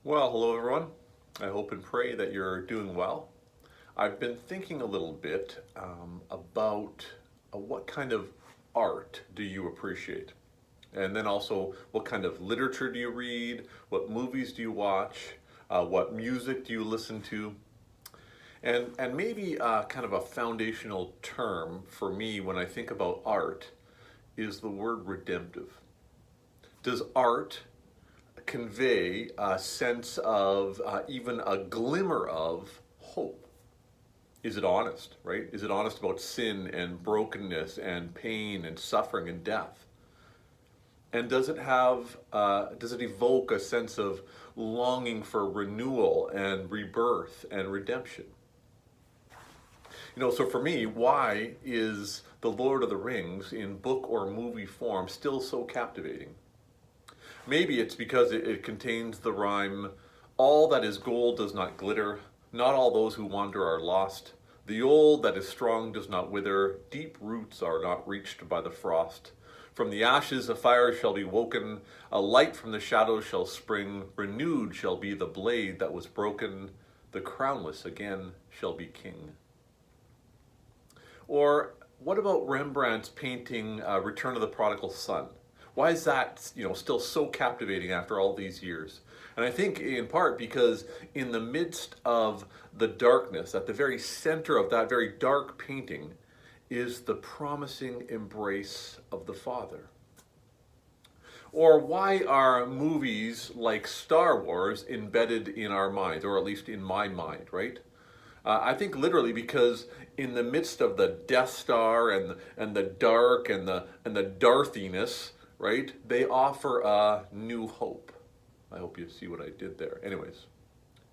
Well, hello everyone. I hope and pray that you're doing well. I've been thinking a little bit about what kind of art do you appreciate? And then also, what kind of literature do you read? What movies do you watch? What music do you listen to? And maybe kind of a foundational term for me when I think about art is the word redemptive. Does art convey a sense of even a glimmer of hope? Is it honest, right? Is it honest about sin and brokenness and pain and suffering and death? And does it evoke a sense of longing for renewal and rebirth and redemption? So for me, why is The Lord of the Rings in book or movie form still so captivating? Maybe it's because it contains the rhyme, all that is gold does not glitter, not all those who wander are lost. The old that is strong does not wither, deep roots are not reached by the frost. From the ashes a fire shall be woken, a light from the shadows shall spring, renewed shall be the blade that was broken, the crownless again shall be king. Or what about Rembrandt's painting Return of the Prodigal Son? Why is that, still so captivating after all these years? And I think in part because in the midst of the darkness, at the very center of that very dark painting, is the promising embrace of the Father. Or why are movies like Star Wars embedded in our minds, or at least in my mind, right? I think literally because in the midst of the Death Star and the dark and the Darthiness, right? They offer a new hope. I hope you see what I did there. Anyways,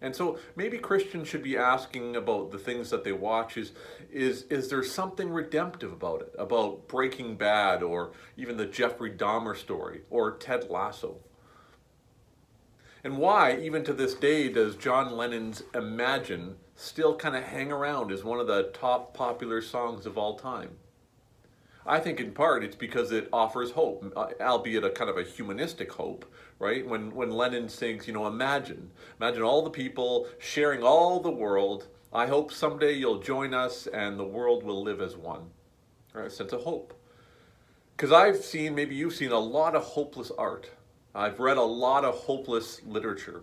and so maybe Christians should be asking about the things that they watch. Is there something redemptive about it? About Breaking Bad, or even the Jeffrey Dahmer story, or Ted Lasso? And why, even to this day, does John Lennon's Imagine still kind of hang around as one of the top popular songs of all time? I think in part it's because it offers hope, albeit a kind of a humanistic hope, right? When Lennon sings, imagine all the people sharing all the world. I hope someday you'll join us and the world will live as one. Right? A sense of hope. Because I've seen, maybe you've seen, a lot of hopeless art. I've read a lot of hopeless literature.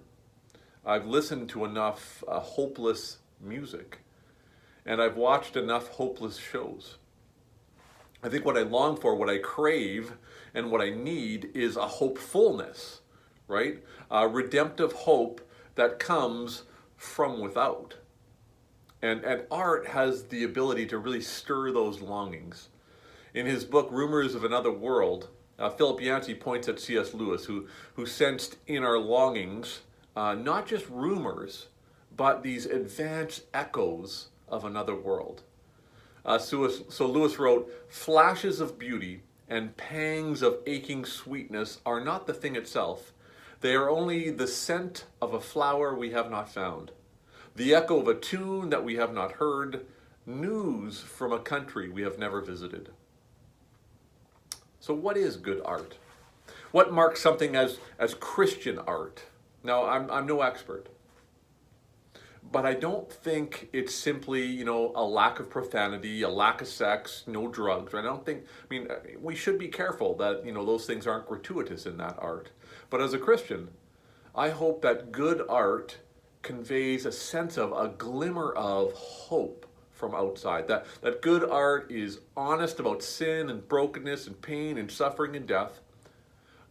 I've listened to enough hopeless music. And I've watched enough hopeless shows. I think what I long for, what I crave, and what I need is a hopefulness, right? A redemptive hope that comes from without. And art has the ability to really stir those longings. In his book, Rumors of Another World, Philip Yancey points at C.S. Lewis, who sensed in our longings not just rumors, but these advanced echoes of another world. So Lewis wrote, flashes of beauty and pangs of aching sweetness are not the thing itself. They are only the scent of a flower we have not found, the echo of a tune that we have not heard, news from a country we have never visited. So what is good art? What marks something as Christian art? Now, I'm no expert. But I don't think it's simply, a lack of profanity, a lack of sex, no drugs. I don't think, we should be careful that, those things aren't gratuitous in that art. But as a Christian, I hope that good art conveys a sense of, a glimmer of hope from outside. That good art is honest about sin and brokenness and pain and suffering and death.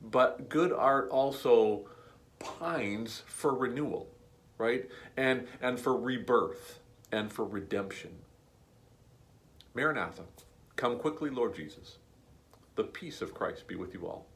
But good art also pines for renewal, right? And for rebirth and for redemption. Maranatha, come quickly, Lord Jesus. The peace of Christ be with you all.